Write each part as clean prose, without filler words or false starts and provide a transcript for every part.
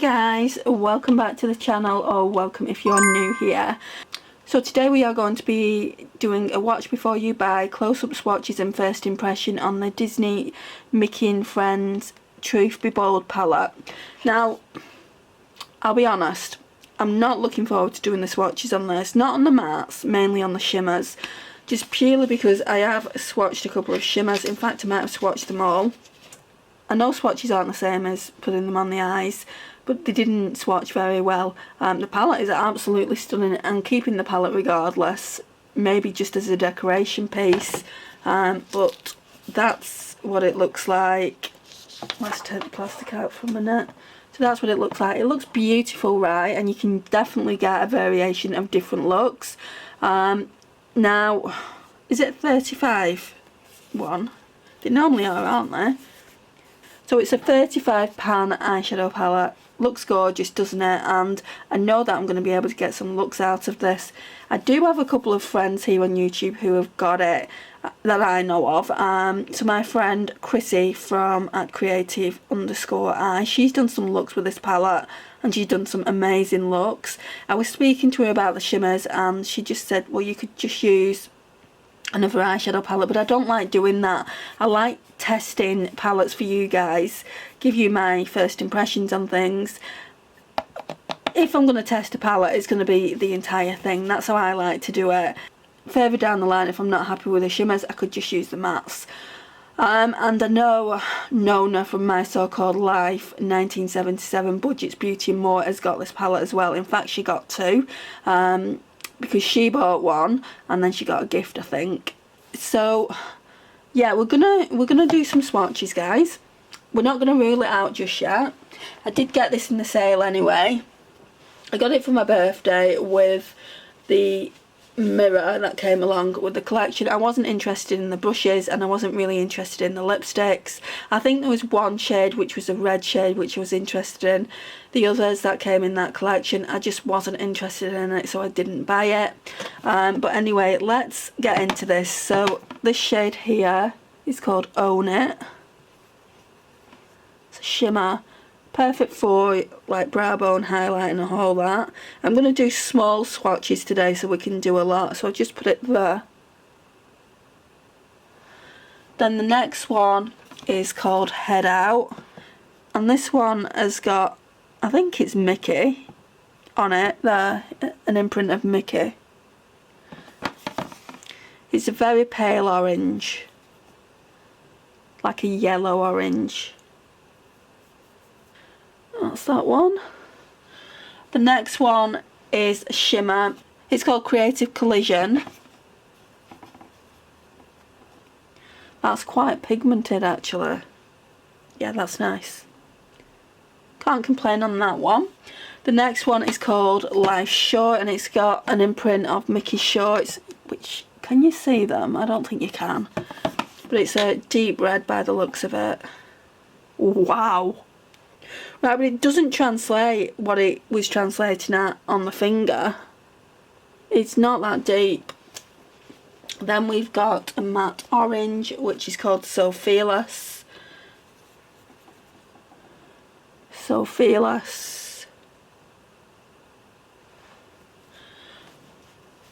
guys, welcome back to the channel, or welcome if you're new here. So today we are going to be doing a watch before you buy, close-up swatches and first impression on the Disney Mickey and Friends Truth Be Bold palette. Now, I'll be honest, I'm not looking forward to doing the swatches on this, not on the mattes, mainly on the shimmers, just purely because I have swatched a couple of shimmers. In fact, I might have swatched them all. I know swatches aren't the same as putting them on the eyes, but they didn't swatch very well. The palette is absolutely stunning, and keeping the palette regardless, maybe just as a decoration piece, but that's what it looks like. Let's take the plastic out for a minute. So that's what it looks like. It looks beautiful, right? And you can definitely get a variation of different looks. Now, is it 35 one? They normally are, aren't they? So it's a £35 eyeshadow palette. Looks gorgeous, doesn't it? And I know that I'm going to be able to get some looks out of this. I do have a couple of friends here on YouTube who have got it that I know of. So my friend Chrissy from @creative_eye, she's done some looks with this palette and she's done some amazing looks. I was speaking to her about the shimmers and she just said, well, you could just use another eyeshadow palette, but I don't like doing that. I like testing palettes for you guys, give you my first impressions on things. If I'm going to test a palette, it's going to be the entire thing. That's how I like to do it. Further down the line, if I'm not happy with the shimmers, I could just use the mattes. And I know Nona from My So-Called Life 1977 Budgets Beauty and More has got this palette as well. In fact, she got two, because she bought one and then she got a gift, I think. So yeah, we're gonna do some swatches, guys. We're not gonna rule it out just yet. I did get this in the sale anyway. I got it for my birthday with the mirror that came along with the collection. I wasn't interested in the brushes and I wasn't really interested in the lipsticks. I think there was one shade which was a red shade which I was interested in. The others that came in that collection, I just wasn't interested in it, so I didn't buy it. But anyway, let's get into this. So this shade here is called Own It. It's a shimmer. Perfect for like brow bone highlight and all that. I'm going to do small swatches today so we can do a lot, so I'll just put it there. Then the next one is called Head Out, and this one has got, I think it's Mickey on it there, an imprint of Mickey. It's a very pale orange, like a yellow orange. That's that one. The next one is a shimmer. It's called Creative Collision. That's quite pigmented actually. Yeah, that's nice. Can't complain on that one. The next one is called Life Short, and it's got an imprint of Mickey shorts, which, can you see them? I don't think you can. But it's a deep red by the looks of it. Wow. Right, but it doesn't translate what it was translating at on the finger. It's not that deep. Then we've got a matte orange, which is called So Fearless. So Fearless.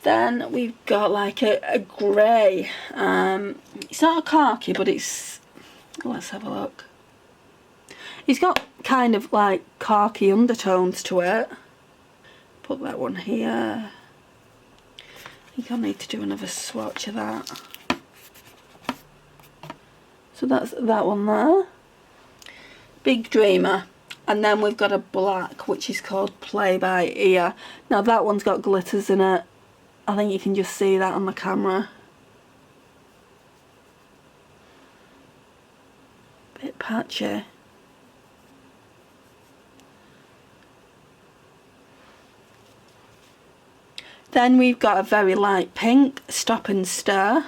Then we've got like a grey. It's not a khaki, but it's... Let's have a look. It's got kind of like khaki undertones to it. Put that one here. I think I'll need to do another swatch of that. So that's that one there. Big Dreamer. And then we've got a black which is called Play By Ear. Now that one's got glitters in it. I think you can just see that on the camera. Bit patchy. Then we've got a very light pink, Stop and Stir,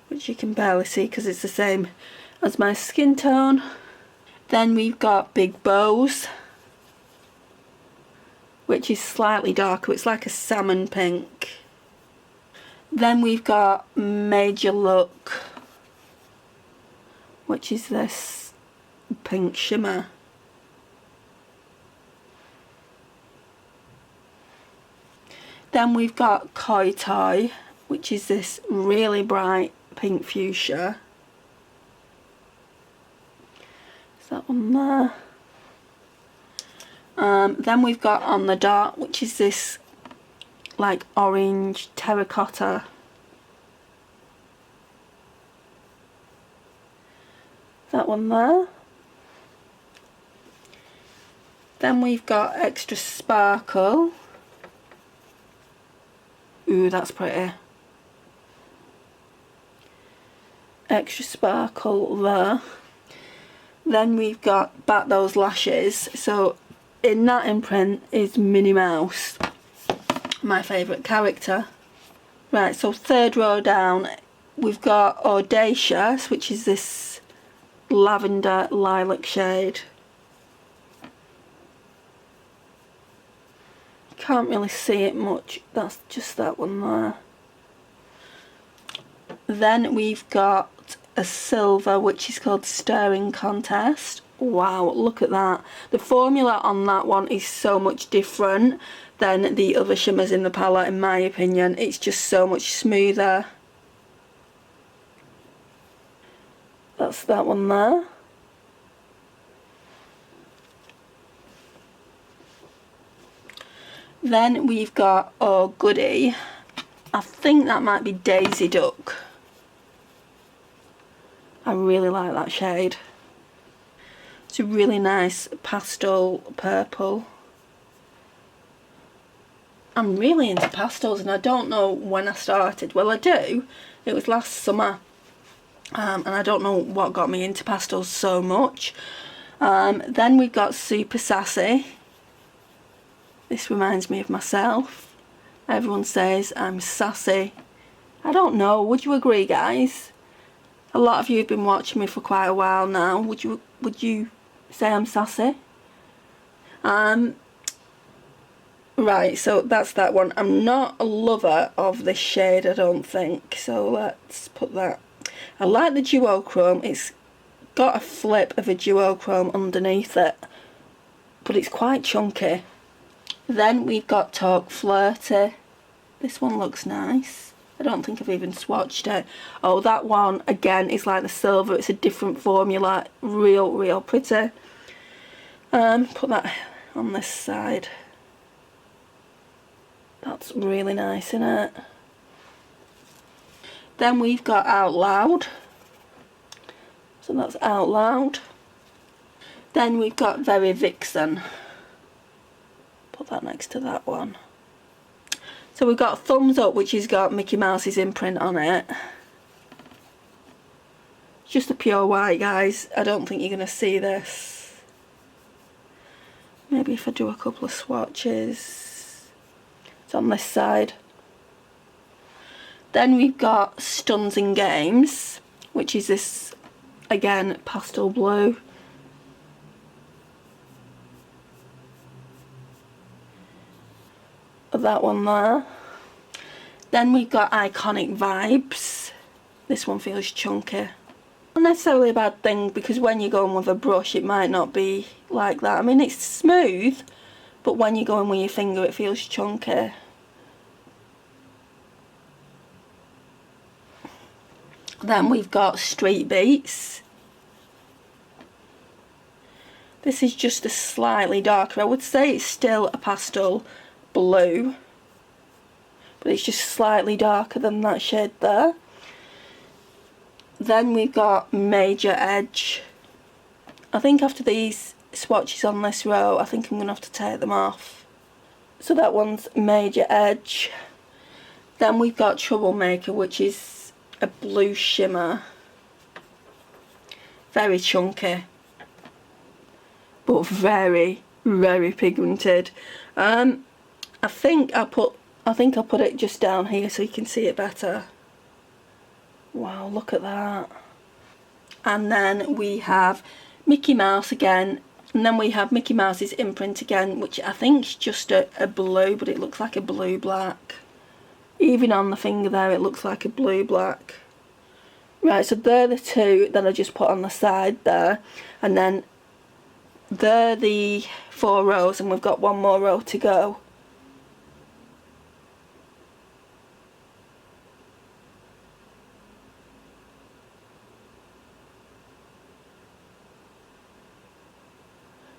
which you can barely see because it's the same as my skin tone. Then we've got Big Bows, which is slightly darker. It's like a salmon pink. Then we've got Major Look, which is this pink shimmer. Then we've got Koi Toy, which is this really bright pink fuchsia. Is that one there? Then we've got On the Dot, which is this like orange terracotta. That one there. Then we've got Extra Sparkle. Ooh, that's pretty. Extra Sparkle there. Then we've got Back Those Lashes. So in that imprint is Minnie Mouse, my favourite character. Right, so third row down we've got Audacious, which is this lavender lilac shade. Can't really see it much, that's just that one there. Then we've got a silver, which is called Stirring Contest. Wow, look at that. The formula on that one is so much different than the other shimmers in the palette, in my opinion. It's just so much smoother. That's that one there. Then we've got Oh Goody. I think that might be Daisy Duck. I really like that shade. It's a really nice pastel purple. I'm really into pastels, and I don't know when I started. Well, I do. It was last summer. And I don't know what got me into pastels so much. Then we've got Super Sassy. This reminds me of myself. Everyone says I'm sassy. I don't know, would you agree, guys? A lot of you have been watching me for quite a while now. Would you say I'm sassy? Right, so that's that one. I'm not a lover of this shade, I don't think, so let's put that. I like the duochrome. It's got a flip of a duochrome underneath it, but it's quite chunky. Then we've got Talk Flirty. This one looks nice. I don't think I've even swatched it. Oh, that one again is like the silver. It's a different formula. Real pretty. Put that on this side. That's really nice, isn't it? Then we've got Out Loud. So that's Out Loud. Then we've got Very Vixen. Put that next to that one. So we've got Thumbs Up, which has got Mickey Mouse's imprint on it. It's just a pure white, guys. I don't think you're going to see this. Maybe if I do a couple of swatches. It's on this side. Then we've got Stuns and Games, which is this, again, pastel blue. That one there. Then we've got Iconic Vibes. This one feels chunky. Not necessarily a bad thing, because when you're going with a brush it might not be like that. I mean, it's smooth, but when you're going with your finger it feels chunky. Then we've got Street Beats. This is just a slightly darker. I would say it's still a pastel blue, but it's just slightly darker than that shade there. Then we've got Major Edge. I think after these swatches on this row, I think I'm going to have to take them off. So that one's Major Edge. Then we've got Troublemaker, which is a blue shimmer. Very chunky, but very pigmented. I think I'll put it just down here so you can see it better. Wow, look at that. And then we have Mickey Mouse again, and then we have Mickey Mouse's imprint again, which I think is just a blue, but it looks like a blue black. Even on the finger there it looks like a blue black. Right, so they're the two that I just put on the side there, and then they're the 4 rows, and we've got 1 more row to go.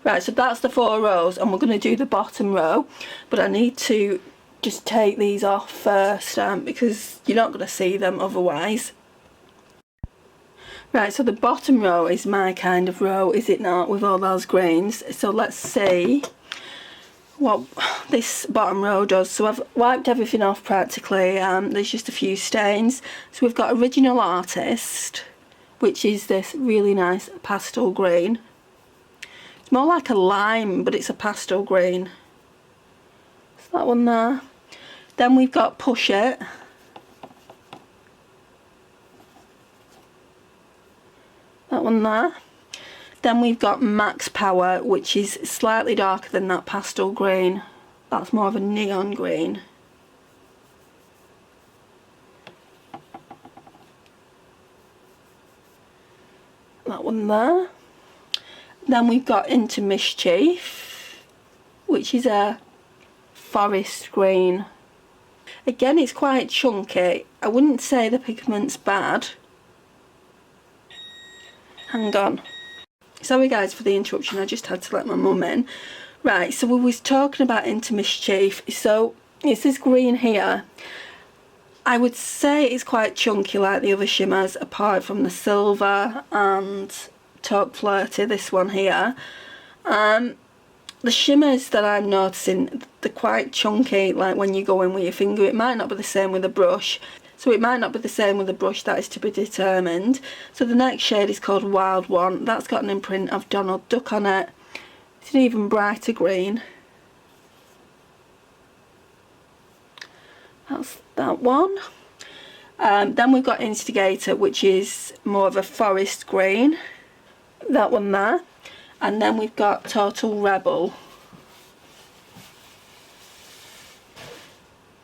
Right, so that's the 4 rows, and we're going to do the bottom row, but I need to just take these off first because you're not going to see them otherwise. Right, so the bottom row is my kind of row, is it not, with all those greens? So let's see what this bottom row does. So I've wiped everything off practically, there's just a few stains. So we've got Original Artist, which is this really nice pastel green. It's more like a lime, but it's a pastel green. So that one there. Then we've got Push It. That one there. Then we've got Max Power, which is slightly darker than that pastel green. That's more of a neon green. That one there. Then we've got Into Mischief, which is a forest green. Again, it's quite chunky. I wouldn't say the pigment's bad. Hang on. Sorry guys for the interruption, I just had to let my mum in. Right, so we was talking about Into Mischief. So it's this green here. I would say it's quite chunky like the other shimmers, apart from the silver and Taupe Flirty, this one here. The shimmers that I'm noticing, they're quite chunky, like when you go in with your finger. It might not be the same with a brush. So it might not be the same with a brush, that is to be determined. So the next shade is called Wild One. That's got an imprint of Donald Duck on it. It's an even brighter green. That's that one. Then we've got Instigator, which is more of a forest green. That one there. And then we've got Total Rebel,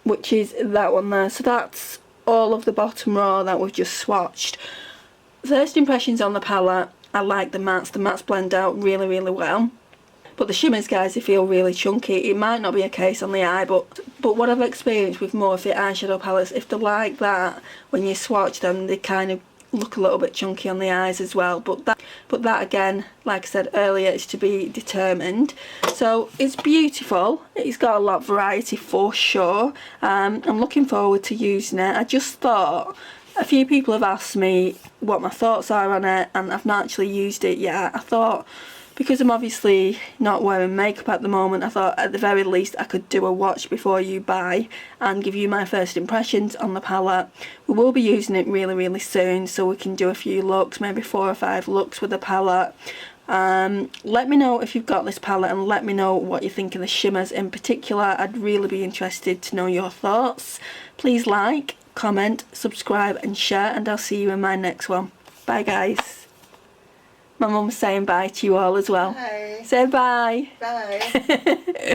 which is that one there. So that's all of the bottom row that we've just swatched. First impressions on the palette, I like the mattes. The mattes blend out really, really well. But the shimmers, guys, they feel really chunky. It might not be a case on the eye, but what I've experienced with Morphe eyeshadow palettes, if they're like that, when you swatch them, they kind of look a little bit chunky on the eyes as well. But that again, like I said earlier, is to be determined. So it's beautiful. It's got a lot of variety for sure. I'm looking forward to using it. I just thought, a few people have asked me what my thoughts are on it, and I've not actually used it yet. I thought, because I'm obviously not wearing makeup at the moment, I thought at the very least I could do a watch before you buy and give you my first impressions on the palette. We will be using it really, really soon, so we can do a few looks, maybe 4 or 5 looks with the palette. Let me know if you've got this palette, and let me know what you think of the shimmers in particular. I'd really be interested to know your thoughts. Please like, comment, subscribe and share, and I'll see you in my next one. Bye guys. My mum's saying bye to you all as well. Bye. Say bye. Bye.